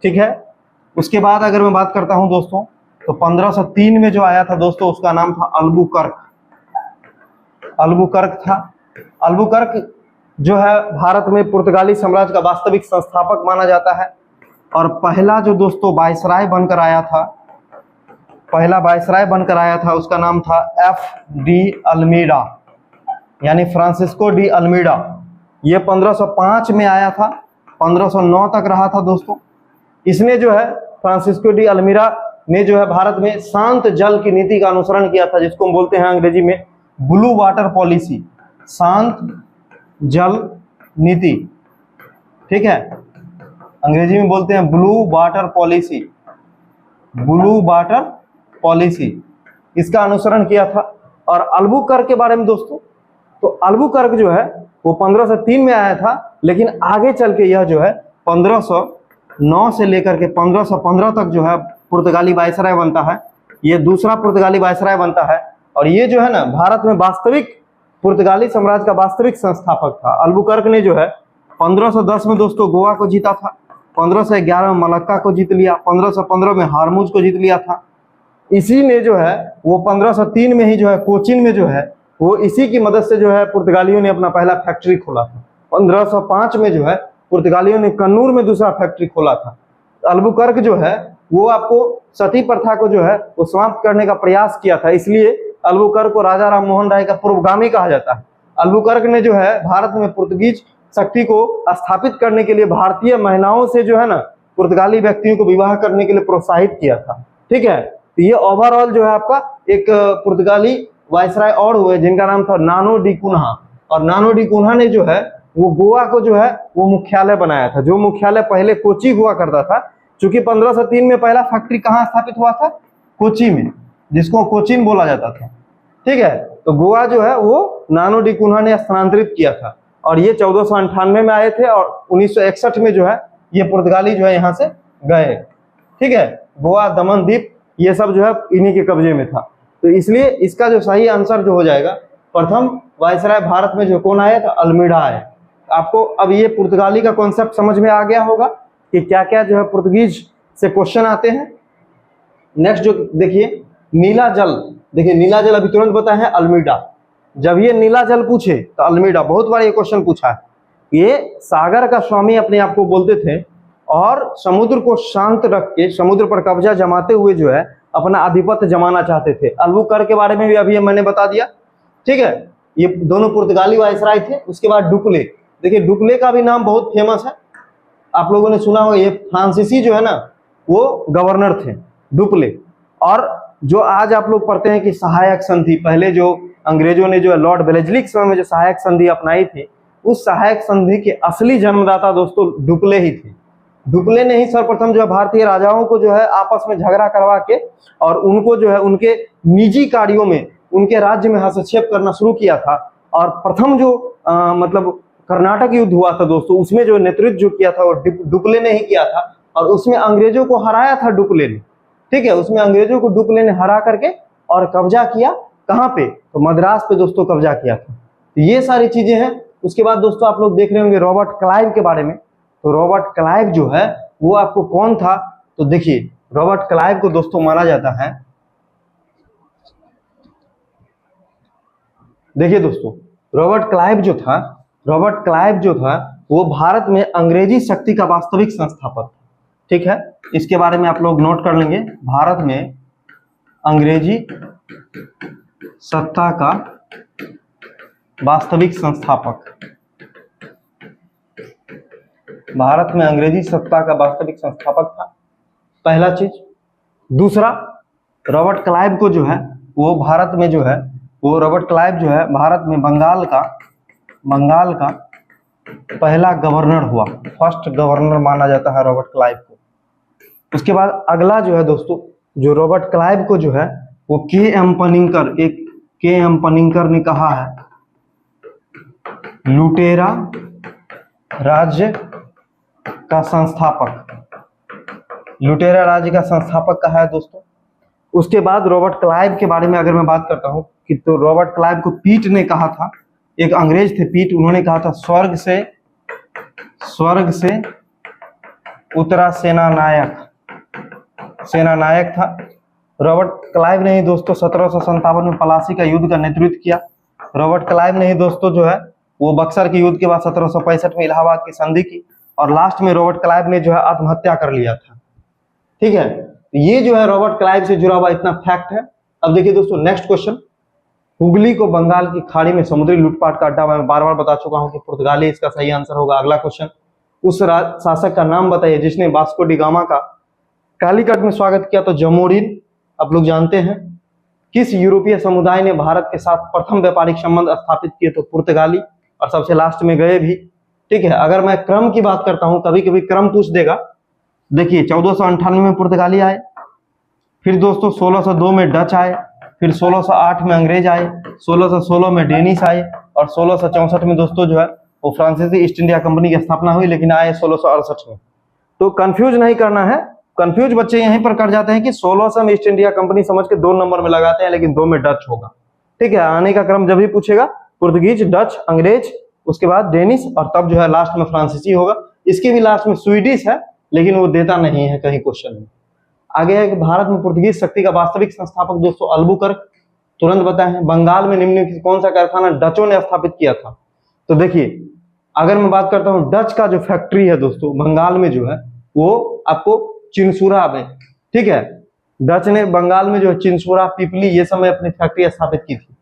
ठीक है, उसके बाद अगर मैं बात करता हूं दोस्तों तो 1503 में जो आया था दोस्तों उसका नाम था अल्बुकर्क था। अल्बुकर्क जो है भारत में पुर्तगाली साम्राज्य का वास्तविक संस्थापक माना जाता है, और पहला जो दोस्तों वायसराय बनकर आया था उसका नाम था F.D. अल्मीडा, यानी फ्रांसिस्को डी अल्मीडा। ये 1505 में आया था, 1509 तक रहा था दोस्तों। इसने जो है फ्रांसिस्को डी अल्मीडा ने जो है भारत में शांत जल की नीति का अनुसरण किया था, जिसको हम बोलते हैं अंग्रेजी में ब्लू वाटर पॉलिसी, शांत जल नीति। ठीक है, अंग्रेजी में बोलते हैं ब्लू वाटर पॉलिसी, इसका अनुसरण किया था। और अल्बुकर्क के बारे में दोस्तों, तो अल्बुकर्क जो है वो 1503 में आया था, लेकिन आगे चल के यह जो है 1509 से लेकर के 1515 तक जो है पुर्तगाली वायसराय बनता है। ये दूसरा पुर्तगाली वायसराय बनता है, और ये जो है ना भारत में वास्तविक पुर्तगाली साम्राज्य का वास्तविक संस्थापक था। अल्बुकर्क ने जो है 1510 में दोस्तों गोवा को जीता था, 1511 में मलक्का को जीत लिया, 1515 में हारमुज को जीत लिया था। इसी ने जो है वो 1503 में ही जो है कोचीन में जो है वो इसी की मदद से जो है पुर्तगालियों ने अपना पहला फैक्ट्री खोला था। 1505 में जो है पुर्तगालियों ने कन्नूर में दूसरा फैक्ट्री खोला था। अल्बुकर्क जो है वो आपको सती प्रथा को जो है वो समाप्त करने का प्रयास किया था, इसलिए अल्बुकर्क को राजा राम मोहन राय का पूर्वगामी कहा जाता है। अल्बुकर्क ने जो है भारत में पुर्तगीज शक्ति को स्थापित करने के लिए भारतीय महिलाओं से जो है ना पुर्तगाली व्यक्तियों को विवाह करने के लिए प्रोत्साहित किया था। ठीक है, तो ये ओवरऑल जो है आपका एक पुर्तगाली वायसराय और हुए जिनका नाम था नानो डी कुन्हा, और नानो डी कुन्हा ने जो है वो गोवा को जो है वो मुख्यालय बनाया था, जो मुख्यालय पहले कोची हुआ करता था। चूंकि 1503 में पहला फैक्ट्री कहाँ स्थापित हुआ था? कोची में, जिसको कोचीन बोला जाता था। ठीक है, तो गोवा जो है वो नानो डी कुन्हा ने स्थानांतरित किया था, और ये 1498 में आए थे, और 1961 में जो है ये पुर्तगाली जो है यहाँ से गए। ठीक है, गोवा, दमन द्वीप ये सब जो है इन्हीं के कब्जे में था। तो इसलिए इसका जो सही आंसर जो हो जाएगा, प्रथम वायसराय भारत में जो कौन आया था? अल्मीडा आया। आपको अब ये पुर्तगाली का कॉन्सेप्ट समझ में आ गया होगा कि क्या क्या जो है पुर्तगीज से क्वेश्चन आते हैं। नेक्स्ट जो देखिए नीला जल, देखिए नीला जल अभी तुरंत बताए हैं अल्मीडा। जब ये नीला जल पूछे तो अल्मीडा, बहुत बार ये क्वेश्चन पूछा है। ये सागर का स्वामी अपने आप को बोलते थे, और समुद्र को शांत रख के समुद्र पर कब्जा जमाते हुए जो है अपना आधिपत्य जमाना चाहते थे। अल्बुकर्क के बारे में भी अभी मैंने बता दिया। ठीक है, ये दोनों पुर्तगाली वायसराय थे। उसके बाद डुप्ले, देखिए डुप्ले का भी नाम बहुत फेमस है, आप लोगों ने सुना होगा। ये फ्रांसीसी जो है ना वो गवर्नर थे डुप्ले। और जो आज आप लोग पढ़ते हैं कि सहायक संधि, पहले जो अंग्रेजों ने जो है लॉर्ड वेलेस्ली के समय में जो सहायक संधि अपनाई थी, उस सहायक संधि के असली जन्मदाता दोस्तों डुप्ले ही थे। डुप्ले ने ही सर्वप्रथम जो है भारतीय राजाओं को जो है आपस में झगड़ा करवा के और उनको जो है उनके निजी कार्यों में उनके राज्य में हस्तक्षेप करना शुरू किया था। और प्रथम जो मतलब कर्नाटक युद्ध हुआ था दोस्तों, उसमें जो नेतृत्व जो किया था वो डुप्ले ने ही किया था, और उसमें अंग्रेजों को हराया था डुप्ले ने। ठीक है, उसमें अंग्रेजों को डुप्ले ने हरा करके और कब्जा किया, कहाँ पे? तो मद्रास पे दोस्तों कब्जा किया था। तो ये सारी चीजें हैं। उसके बाद दोस्तों आप लोग देख रहे होंगे रॉबर्ट क्लाइव के बारे में। तो रॉबर्ट क्लाइव जो है वो आपको कौन था? तो देखिए रॉबर्ट क्लाइव को दोस्तों माना जाता है, देखिए दोस्तों रॉबर्ट क्लाइव जो था वो भारत में अंग्रेजी शक्ति का वास्तविक संस्थापक। ठीक है, इसके बारे में आप लोग नोट कर लेंगे। भारत में अंग्रेजी सत्ता का वास्तविक संस्थापक, भारत में अंग्रेजी सत्ता का वास्तविक संस्थापक था, पहला चीज। दूसरा, रॉबर्ट क्लाइव को जो है वो भारत में जो है वो रॉबर्ट क्लाइव जो है भारत में बंगाल का पहला गवर्नर हुआ, फर्स्ट गवर्नर माना जाता है रॉबर्ट क्लाइव को। उसके बाद अगला जो है दोस्तों, जो रॉबर्ट क्लाइव को जो है वो के एम पनिंकर ने कहा है लुटेरा राज्य का संस्थापक कहा है दोस्तों। उसके बाद रॉबर्ट क्लाइव के बारे में अगर मैं बात करता हूं कि तो रॉबर्ट क्लाइव को पीट ने कहा था, एक अंग्रेज थे पीट, उन्होंने कहा था स्वर्ग से उतरा सेनानायक था। रॉबर्ट क्लाइव ने ही दोस्तों 1757 में पलासी का युद्ध का नेतृत्व किया। रॉबर्ट क्लाइव ने ही दोस्तों जो है वो बक्सर के युद्ध के बाद 1765 में इलाहाबाद की संधि की, और लास्ट में रॉबर्ट क्लाइव ने जो है आत्महत्या कर लिया था। ठीक है, ये जो है रॉबर्ट क्लाइव से जुड़ा हुआ इतना फैक्ट है। अब देखिए दोस्तों नेक्स्ट क्वेश्चन, हुगली को बंगाल की खाड़ी में समुद्री लूटपाट का अड्डा, मैं बार बार बता चुका हूं कि पुर्तगाली इसका सही आंसर होगा। अगला क्वेश्चन, उस शासक का नाम बताइए जिसने वास्को डी गामा का कालीकट में स्वागत किया। तो जमोरिन आप लोग जानते हैं। किस यूरोपीय समुदाय ने भारत के साथ प्रथम व्यापारिक संबंध स्थापित किए? तो पुर्तगाली, और सबसे लास्ट में गए भी। ठीक है, अगर मैं क्रम की बात करता हूं, कभी कभी क्रम पूछ देगा। देखिए 1498 में पुर्तगाली आए, फिर दोस्तों 1602 में डच आए, फिर 1608 में अंग्रेज आए, 1616 में डेनिश आए, और 1664 में दोस्तों जो है वो फ्रांसीसी ईस्ट इंडिया कंपनी की स्थापना हुई, लेकिन आए 1668 में। तो कंफ्यूज नहीं करना है, कंफ्यूज बच्चे यहीं पर कर जाते हैं कि 1600 में ईस्ट इंडिया कंपनी समझ के 2 नंबर में लगाते हैं, लेकिन 2 में डच होगा। ठीक है, आने का क्रम जब भी पूछेगा पुर्तगीज, डच, अंग्रेज, उसके बाद डेनिश, और तब जो है लास्ट में फ्रांसीसी होगा। इसके भी लास्ट में स्वीडिश है, लेकिन वो देता नहीं है कहीं क्वेश्चन में। आगे है कि भारत में पुर्तगीज शक्ति का वास्तविक संस्थापक दोस्तों अल्बुकर्क, तुरंत बताएं। बंगाल में निम्नलिखित कौन सा कारखाना डचों ने स्थापित किया था? तो देखिए, अगर मैं बात करता हूं डच का जो फैक्ट्री है दोस्तों बंगाल में जो है वो आपको चिनसुरा में, ठीक है, डच ने बंगाल में जो है चिनसुरा, पिपली ये समय अपनी फैक्ट्री स्थापित की थी।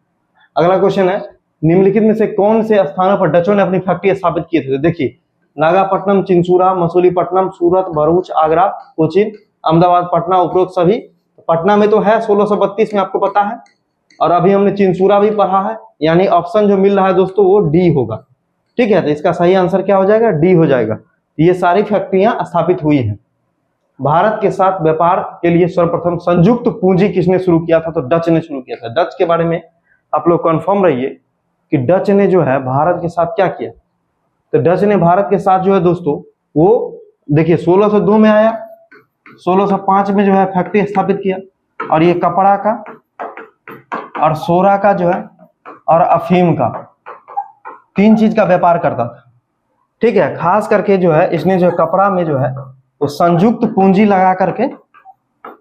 अगला क्वेश्चन है निम्नलिखित में से कौन से स्थानों पर डचों ने अपनी फैक्ट्री स्थापित की थी? तो देखिए, नागापट्टनम, चिनसुरा, मसूलीपट्टनम, सूरत, भरूच, आगरा, कोचीन, अहमदाबाद, पटना, उपरोक्त सभी। पटना में तो है 1632 में, आपको पता है, और अभी हमने चिनसुरा भी पढ़ा है, यानी ऑप्शन जो मिल रहा है दोस्तों वो डी होगा, ठीक है। तो इसका सही आंसर क्या हो जाएगा? डी हो जाएगा। ये सारी फैक्ट्रियां स्थापित हुई हैं। भारत के साथ व्यापार के लिए सर्वप्रथम संयुक्त पूंजी किसने शुरू किया था? तो डच ने शुरू किया था। डच के बारे में आप लोग कंफर्म रहिए कि डच ने जो है भारत के साथ क्या किया। तो डच ने भारत के साथ जो है दोस्तों वो देखिए 1602 में आया, 1605 में जो है फैक्ट्री स्थापित किया, और ये कपड़ा का और सोरा का जो है और अफीम का 3 चीज का व्यापार करता था, ठीक है। खास करके जो है इसने जो कपड़ा में जो है वो संयुक्त पूंजी लगा करके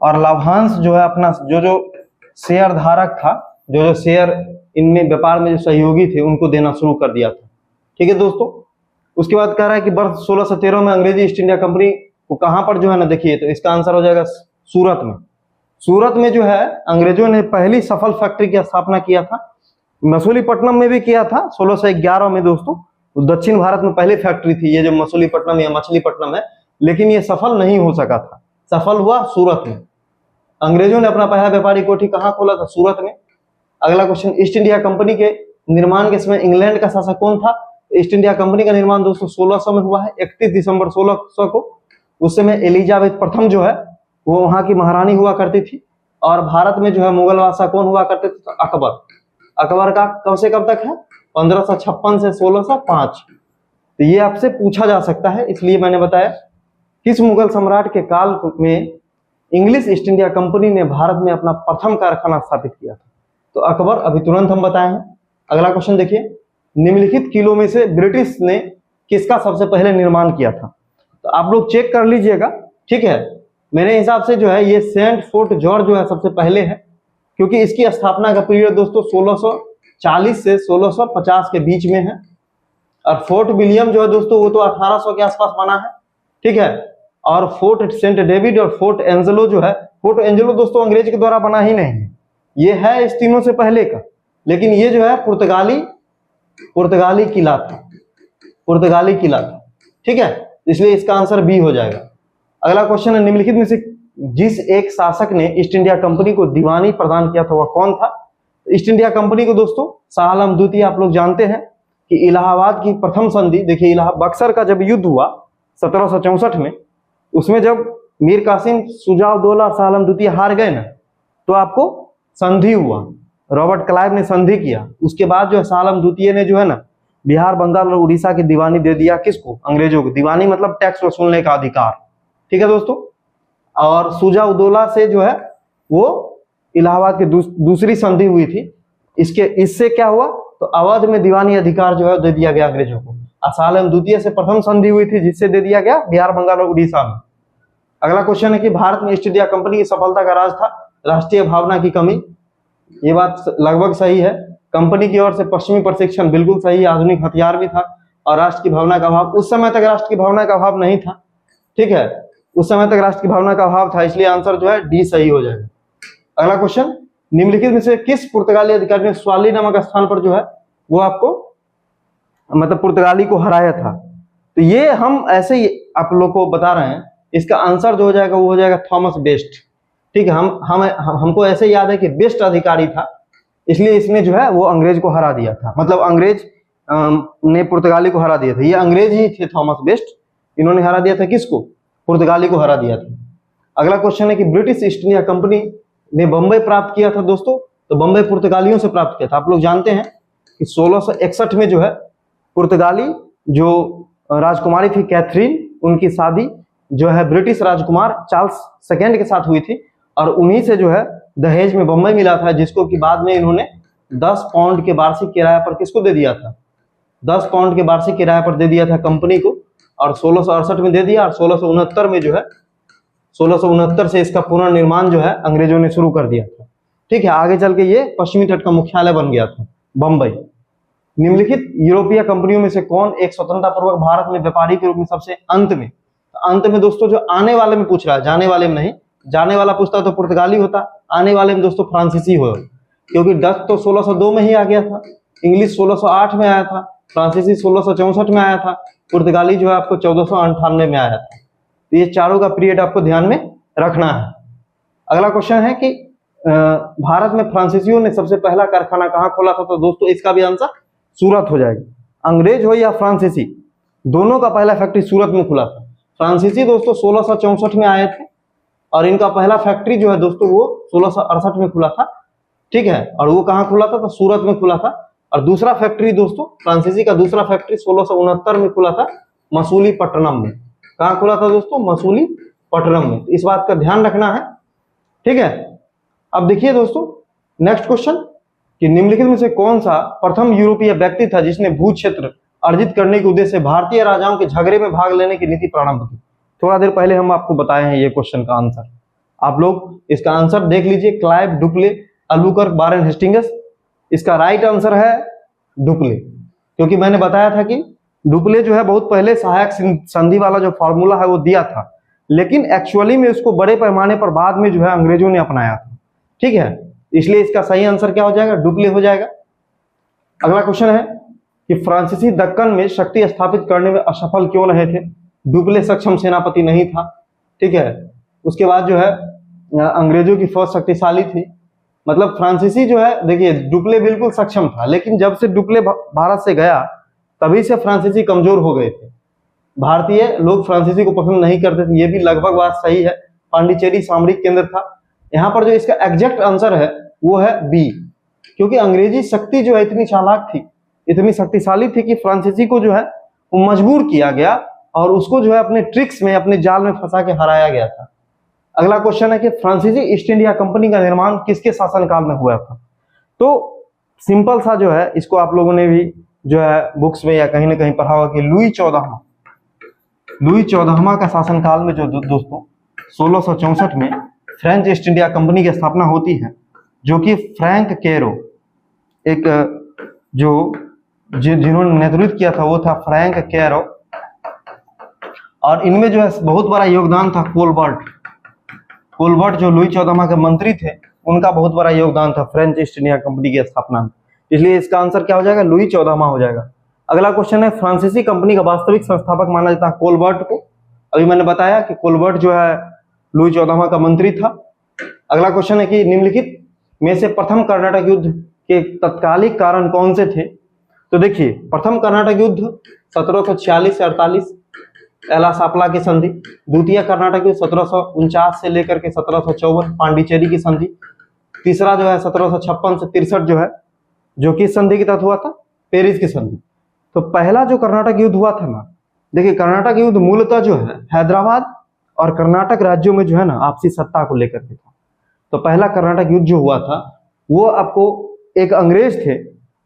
और लाभांश जो है अपना जो शेयर धारक था, जो शेयर इनमें व्यापार में जो सहयोगी थे उनको देना शुरू कर दिया था, ठीक है दोस्तों। उसके बाद कह रहा है कि वर्ष 1613 में अंग्रेजी ईस्ट इंडिया कंपनी को कहां पर जो है ना, देखिए, तो इसका आंसर हो जाएगा सूरत में। सूरत में जो है अंग्रेजों ने पहली सफल फैक्ट्री की स्थापना किया था। मसूलीपट्टनम में भी किया था 1611 में दोस्तों, दक्षिण भारत में पहली फैक्ट्री थी ये जो मसूलीपट्टनम या मछलीपट्टनम है, लेकिन ये सफल नहीं हो सका था, सफल हुआ सूरत में। अंग्रेजों ने अपना पहला व्यापारिक कोठी कहां खोला था? सूरत में। अगला क्वेश्चन, ईस्ट इंडिया कंपनी के निर्माण के समय इंग्लैंड का शासक कौन था? ईस्ट इंडिया कंपनी का निर्माण दोस्तों 1600 में हुआ है, 31 दिसंबर 1600 को। उस समय एलिजाबेथ प्रथम जो है वो वहां की महारानी हुआ करती थी, और भारत में जो है मुगल बादशाह कौन हुआ करते थे? तो अकबर। अकबर का कब से कब तक है? 1556 से 1605। तो ये आपसे पूछा जा सकता है, इसलिए मैंने बताया। किस मुगल सम्राट के काल में इंग्लिश ईस्ट इंडिया कंपनी ने भारत में अपना प्रथम कारखाना स्थापित किया था? तो अकबर, अभी तुरंत हम बताए हैं। अगला क्वेश्चन देखिए, निम्नलिखित किलों में से ब्रिटिश ने किसका सबसे पहले निर्माण किया था? तो आप लोग चेक कर लीजिएगा, ठीक है। मेरे हिसाब से जो है ये सेंट फोर्ट जॉर्ज जो है सबसे पहले है, क्योंकि इसकी स्थापना का पीरियड दोस्तों 1640 से 1650 के बीच में है। और फोर्ट विलियम जो है दोस्तों वो तो 1800 के आसपास बना है, ठीक है। और फोर्ट सेंट डेविड और फोर्ट एंजेलो जो है, फोर्ट एंजेलो दोस्तों अंग्रेज के द्वारा बना ही नहीं है, ये है इस तीनों से पहले का, लेकिन ये जो है पुर्तगाली किला था, पुर्तगाली किला था, ठीक है। इसलिए इसका आंसर बी हो जाएगा। अगला क्वेश्चन है, निम्नलिखित में से जिस एक शासक ने ईस्ट इंडिया कंपनी को दीवानी प्रदान किया था वह कौन था? ईस्ट इंडिया कंपनी को दोस्तों शाह आलम द्वितीय, आप लोग जानते हैं कि इलाहाबाद की प्रथम संधि, देखिए बक्सर का जब युद्ध हुआ 1764 में, उसमें जब मीर कासिम, शुजा-उद-दौला और शाह आलम द्वितीय हार गए ना, तो आपको संधि हुआ, रॉबर्ट क्लाइव ने संधि किया। उसके बाद जो है शाह आलम द्वितीय ने जो है ना बिहार, बंगाल और उड़ीसा की दीवानी दे दिया। किसको? अंग्रेजों को। दीवानी मतलब टैक्स वसूलने का अधिकार, ठीक है दोस्तों। और शुजा-उद-दौला से जो है वो इलाहाबाद की दूसरी संधि हुई थी। इससे क्या हुआ? तो अवध में दीवानी अधिकार जो है दे दिया गया अंग्रेजों को। शाह आलम द्वितीय से प्रथम संधि हुई थी जिससे दे दिया गया बिहार, बंगाल और उड़ीसा में। अगला क्वेश्चन है कि भारत में ईस्ट इंडिया कंपनी की सफलता का राज था राष्ट्रीय भावना की कमी। ये बात लगभग सही है। कंपनी की ओर से पश्चिमी प्रशिक्षण बिल्कुल सही, आधुनिक हथियार भी था, और राष्ट्र की भावना का अभाव। उस समय तक राष्ट्र की भावना का अभाव नहीं था, ठीक है, उस समय तक राष्ट्र की भावना का अभाव था, इसलिए आंसर जो है डी सही हो जाएगा। अगला क्वेश्चन, निम्नलिखित में से किस पुर्तगाली अधिकारी ने स्वाली नामक स्थान पर जो है वो आपको मतलब पुर्तगाली को हराया था? तो ये हम ऐसे ही आप लोग को बता रहे हैं, इसका आंसर जो हो जाएगा वो हो जाएगा थॉमस बेस्ट, ठीक है। हमको ऐसे याद है कि बेस्ट अधिकारी था, इसलिए इसने जो है वो अंग्रेज को हरा दिया था, मतलब अंग्रेज ने पुर्तगाली को हरा दिया था। ये अंग्रेज ही थे थॉमस बेस्ट, इन्होंने हरा दिया था किसको? पुर्तगाली को हरा दिया था। अगला क्वेश्चन है कि ब्रिटिश ईस्ट इंडिया कंपनी ने बंबई प्राप्त किया था दोस्तों, तो बंबई पुर्तगालियों से प्राप्त किया था। आप लोग जानते हैं कि 1661 में जो है पुर्तगाली जो राजकुमारी थी कैथरीन, उनकी शादी जो है ब्रिटिश राजकुमार चार्ल्स सेकेंड के साथ हुई थी, और उन्हीं से जो है दहेज में बंबई मिला था, जिसको कि बाद में इन्होंने 10 पाउंड के वार्षिक किराए पर किसको दे दिया था? 10 पाउंड के वार्षिक किराए पर दे दिया था कंपनी को। और 1668 में दे दिया, और 1669 में जो है 1669 से इसका पुनर्निर्माण जो है अंग्रेजों ने शुरू कर दिया था। ठीक है, आगे चल के ये पश्चिमी तट का मुख्यालय बन गया था, बंबई। निम्नलिखित यूरोपीय कंपनियों में से कौन एक स्वतंत्रता पूर्वक भारत में व्यापारी के रूप में सबसे अंत में दोस्तों जो आने वाले में पूछ रहा है, जाने वाले में नहीं, जाने वाला पूछता तो पुर्तगाली होता, आने वाले में दोस्तों फ्रांसीसी हो, क्योंकि डच तो 1602 में ही आ गया था, इंग्लिश 1608 में आया था, फ्रांसीसी 1664 में आया था, पुर्तगाली जो है आपको 1498 में आया था। तो ये चारों का पीरियड आपको ध्यान में रखना है। अगला क्वेश्चन है कि भारत में फ्रांसीसियों ने सबसे पहला कारखाना कहाँ खोला था, तो दोस्तों इसका भी आंसर सूरत हो जाएगा। अंग्रेज हो या फ्रांसीसी, दोनों का पहला फैक्ट्री सूरत में खुला था। फ्रांसीसी दोस्तों 1664 में आए थे, और इनका पहला फैक्ट्री जो है दोस्तों वो 1668 में खुला था। ठीक है, और वो कहाँ खुला था, तो सूरत में खुला था। और दूसरा फैक्ट्री दोस्तों फ्रांसीसी का दूसरा फैक्ट्री 1669 में खुला था, मसूलीपट्टनम में। कहाँ खुला था दोस्तों, मसूलीपट्टनम में। इस बात का ध्यान रखना है। ठीक है, अब देखिए दोस्तों नेक्स्ट क्वेश्चन कि निम्नलिखित में से कौन सा प्रथम यूरोपीय व्यक्ति था जिसने भू क्षेत्र अर्जित करने के उद्देश्य से भारतीय राजाओं के झगड़े में भाग लेने की नीति प्रारंभ की। थोड़ा देर पहले हम आपको बताए हैं ये क्वेश्चन का आंसर, आप लोग इसका आंसर देख लीजिए। Clive Dupleix, Albuquerque, Warren Hastings. इसका राइट आंसर है डुप्ले, क्योंकि मैंने बताया था कि डुप्ले जो है बहुत पहले सहायक संधि वाला जो फॉर्मूला है वो दिया था, लेकिन एक्चुअली में उसको बड़े पैमाने पर बाद में जो है अंग्रेजों ने अपनाया था। ठीक है, इसलिए इसका सही आंसर क्या हो जाएगा, डुप्ले हो जाएगा। अगला क्वेश्चन है कि फ्रांसीसी दक्कन में शक्ति स्थापित करने में असफल क्यों रहे थे। डुप्ले सक्षम सेनापति नहीं था। ठीक है, उसके बाद जो है अंग्रेजों की फौज शक्तिशाली थी। मतलब फ्रांसीसी जो है, देखिए डुप्ले बिल्कुल सक्षम था, लेकिन जब से डुप्ले भारत से गया तभी से फ्रांसीसी कमजोर हो गए थे। भारतीय लोग फ्रांसीसी को पसंद नहीं करते थे, ये भी लगभग बात सही है। पांडिचेरी सामरिक केंद्र था। यहाँ पर जो इसका एग्जैक्ट आंसर है वो है बी, क्योंकि अंग्रेजी शक्ति जो है इतनी चालाक थी, इतनी शक्तिशाली थी कि फ्रांसीसी को जो है वो मजबूर किया गया और उसको जो है अपने ट्रिक्स में, अपने जाल में फंसा के हराया गया था। अगला क्वेश्चन है कि फ्रांसीसी ईस्ट इंडिया कंपनी का निर्माण किसके शासनकाल में हुआ था। तो सिंपल सा जो है, इसको आप लोगों ने भी जो है बुक्स में या कहीं ना कहीं पढ़ा होगा कि लुई 14वां का शासनकाल में जो दोस्तों 1664 में फ्रेंच ईस्ट इंडिया कंपनी की स्थापना होती है, जो कि फ्रैंक कैरो एक जिन्होंने नेतृत्व किया था वो था फ्रैंक कैरो। और इनमें जो है बहुत बड़ा योगदान था कोलबर्ट जो लुई 14वां के मंत्री थे, उनका बहुत बड़ा योगदान था फ्रेंच ईस्ट इंडिया कंपनी की स्थापना में। इसलिए इसका आंसर क्या हो जाएगा, लुई 14वां हो जाएगा। अगला क्वेश्चन है, फ्रांसीसी कंपनी का वास्तविक संस्थापक माना जाता है कोलबर्ट को। अभी मैंने बताया कि कोलबर्ट जो है लुई 14वां का मंत्री था। अगला क्वेश्चन है कि निम्नलिखित में से प्रथम कर्नाटक युद्ध के तत्कालिक कारण कौन से थे। तो देखिए, प्रथम कर्नाटक युद्ध 1746 से 48 एला-सापला की संधि। द्वितीय कर्नाटक युद्ध 1749 से लेकर के 1754 पांडिचेरी की संधि। तीसरा जो है 1756 से 63 जो है, जो किस संधि के तहत हुआ था, पेरिस की संधि। तो पहला जो कर्नाटक युद्ध हुआ था ना, देखिए कर्नाटक युद्ध मूलतः जो है हैदराबाद और कर्नाटक राज्यों में जो है ना आपसी सत्ता को लेकर के था। तो पहला कर्नाटक युद्ध जो हुआ था वो आपको एक अंग्रेज थे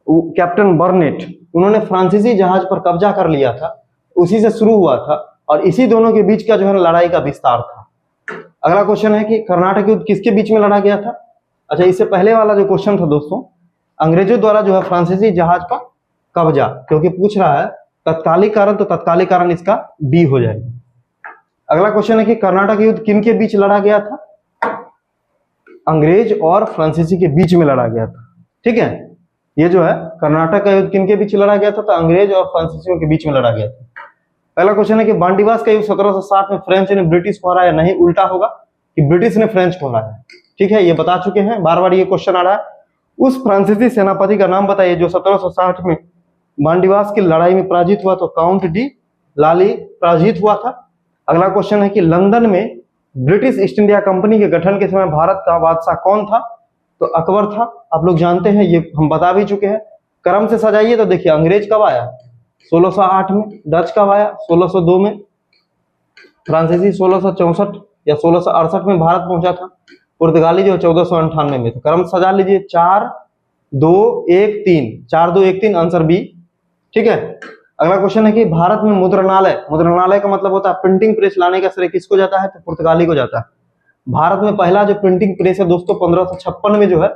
कैप्टन बर्नेट, उन्होंने फ्रांसीसी जहाज पर कब्जा कर लिया था, उसी से शुरू हुआ था और इसी दोनों के बीच का जो है लड़ाई का विस्तार था। अगला क्वेश्चन है कि कर्नाटक युद्ध किसके बीच में लड़ा गया था। अच्छा, इससे पहले वाला जो क्वेश्चन था दोस्तों, अंग्रेजों द्वारा जो है फ्रांसीसी जहाज पर कब्जा, क्योंकि पूछ रहा है तत्कालिक कारण, तो तत्कालिक कारण इसका बी हो जाएगा। अगला क्वेश्चन है कि कर्नाटक युद्ध किन के बीच लड़ा गया था, अंग्रेज और फ्रांसीसी के बीच में लड़ा गया था। ठीक है, ये जो है कर्नाटक का युद्ध किन के बीच लड़ा गया था, तो अंग्रेज और फ्रांसीसियों के बीच में लड़ा गया था। पहला क्वेश्चन है कि बांडीवास का युद्ध 1760 में फ्रेंच ने ब्रिटिश को हराया, नहीं उल्टा होगा कि ब्रिटिश ने फ्रेंच को हराया। ठीक है, ये बता चुके हैं, बार बार ये क्वेश्चन आ रहा है। उस फ्रांसीसी सेनापति का नाम बताइए जो 1760 में बांडीवास की लड़ाई में पराजित हुआ, तो काउंट डी लाली पराजित हुआ था। अगला क्वेश्चन है कि लंदन में ब्रिटिश ईस्ट इंडिया कंपनी के गठन के समय भारत का बादशाह कौन था, तो अकबर था। आप लोग जानते हैं, ये हम बता भी चुके हैं। क्रम से सजाइए तो देखिए, अंग्रेज कब आया, 1608 में, डच कब आया 1602 में, फ्रांसीसी 1664 या 1668 में भारत पहुंचा था, पुर्तगाली जो 1498 में। तो क्रम सजा लीजिए, 4 2 1 3, 4 2 1 3 आंसर बी। ठीक है, अगला क्वेश्चन है कि भारत में मुद्रणालय, मुद्रणालय का मतलब होता है प्रिंटिंग प्रेस लाने का श्रेय किसको जाता है? तो पुर्तगाली को जाता है। भारत में पहला जो प्रिंटिंग प्रेस है दोस्तों 1556 में जो है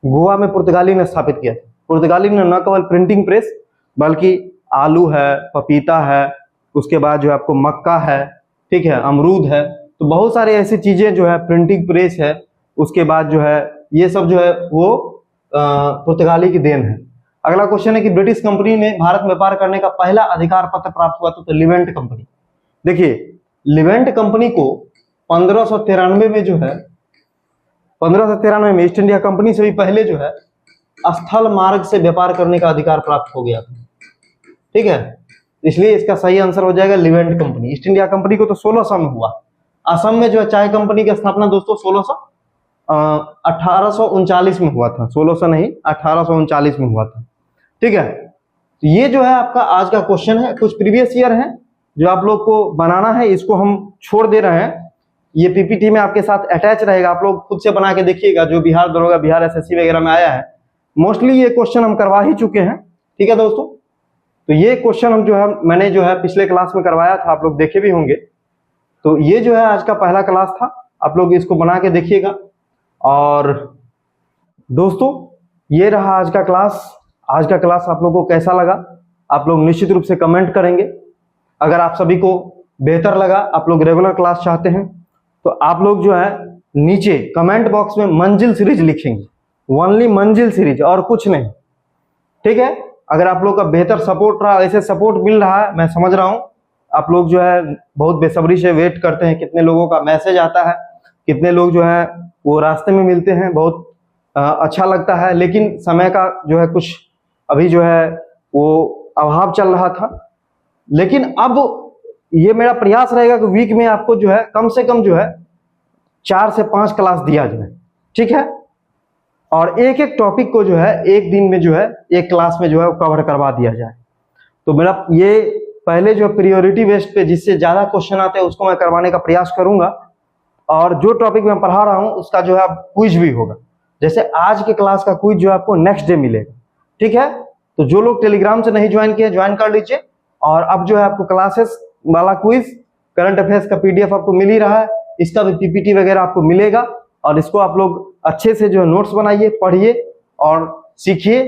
गोवा में पुर्तगाली ने स्थापित किया था। पुर्तगाली ने न केवल प्रिंटिंग प्रेस बल्कि आलू है, पपीता है, उसके बाद जो है आपको मक्का है, ठीक है, अमरूद है, तो बहुत सारी ऐसी चीजें जो है, प्रिंटिंग प्रेस है, उसके बाद जो है ये सब जो है वो पुर्तगाली की देन है। अगला क्वेश्चन है कि ब्रिटिश कंपनी ने भारत में व्यापार करने का पहला अधिकार पत्र प्राप्त हुआ तो लिवेंट कंपनी। देखिए लिवेंट कंपनी को 1593 में जो है 1593 में ईस्ट इंडिया कंपनी से भी पहले जो है स्थल मार्ग से व्यापार करने का अधिकार प्राप्त हो गया था, ठीक है, इसलिए इसका सही आंसर हो जाएगा Leivand company. East India company को तो 1600 में हुआ। असम में जो है चाय कंपनी की स्थापना दोस्तों 1839 में हुआ था, 1600 नहीं 1839 में हुआ था, ठीक है। तो ये जो है आपका आज का क्वेश्चन है, कुछ प्रीवियस ईयर है जो आप लोग को बनाना है, इसको हम छोड़ दे रहे हैं, ये पीपीटी में आपके साथ अटैच रहेगा, आप लोग खुद से बना के देखिएगा। जो बिहार दरोगा, बिहार एसएससी वगैरह में आया है, मोस्टली ये क्वेश्चन हम करवा ही चुके हैं, ठीक है दोस्तों। तो ये क्वेश्चन हम जो है मैंने जो है पिछले क्लास में करवाया था, आप लोग देखे भी होंगे। तो ये जो है आज का पहला क्लास था, आप लोग इसको बना के देखिएगा। और दोस्तों ये रहा आज का क्लास। आज का क्लास आप लोगों को कैसा लगा आप लोग निश्चित रूप से कमेंट करेंगे। अगर आप सभी को बेहतर लगा, आप लोग रेगुलर क्लास चाहते हैं, तो आप लोग जो है नीचे कमेंट बॉक्स में मंजिल सीरीज लिखेंगे, ओनली मंजिल सीरीज और कुछ नहीं, ठीक है। अगर आप लोग का बेहतर सपोर्ट रहा, ऐसे सपोर्ट मिल रहा है, मैं समझ रहा हूँ आप लोग जो है बहुत बेसब्री से वेट करते हैं, कितने लोगों का मैसेज आता है, कितने लोग जो है वो रास्ते में मिलते हैं, बहुत अच्छा लगता है। लेकिन समय का जो है कुछ अभी जो है वो अभाव चल रहा था, लेकिन अब ये मेरा प्रयास रहेगा कि वीक में आपको जो है कम से कम जो है 4 से 5 क्लास दिया जाए, ठीक है। और एक एक टॉपिक को जो है एक दिन में जो है एक क्लास में जो है वो कवर करवा दिया जाए। तो मेरा ये पहले जो प्रियोरिटी बेस्ड पे जिससे ज्यादा क्वेश्चन आते हैं उसको मैं करवाने का प्रयास करूंगा। और जो टॉपिक मैं पढ़ा रहा हूं उसका जो है क्विज भी होगा, जैसे आज के क्लास का क्विज जो है आपको नेक्स्ट डे मिलेगा, ठीक है। तो जो लोग टेलीग्राम से नहीं ज्वाइन किए ज्वाइन कर लीजिए। और अब जो है आपको क्लासेस वाला क्विज, करंट अफेयर्स का पीडीएफ आपको मिल ही रहा है, इसका भी पीपीटी वगैरह आपको मिलेगा। और इसको आप लोग अच्छे से जो है नोट्स बनाइए, पढ़िए और सीखिए,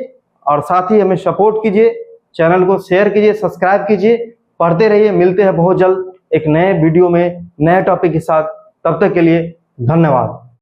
और साथ ही हमें सपोर्ट कीजिए, चैनल को शेयर कीजिए, सब्सक्राइब कीजिए, पढ़ते रहिए। मिलते हैं बहुत जल्द एक नए वीडियो में नए टॉपिक के साथ, तब तक के लिए धन्यवाद।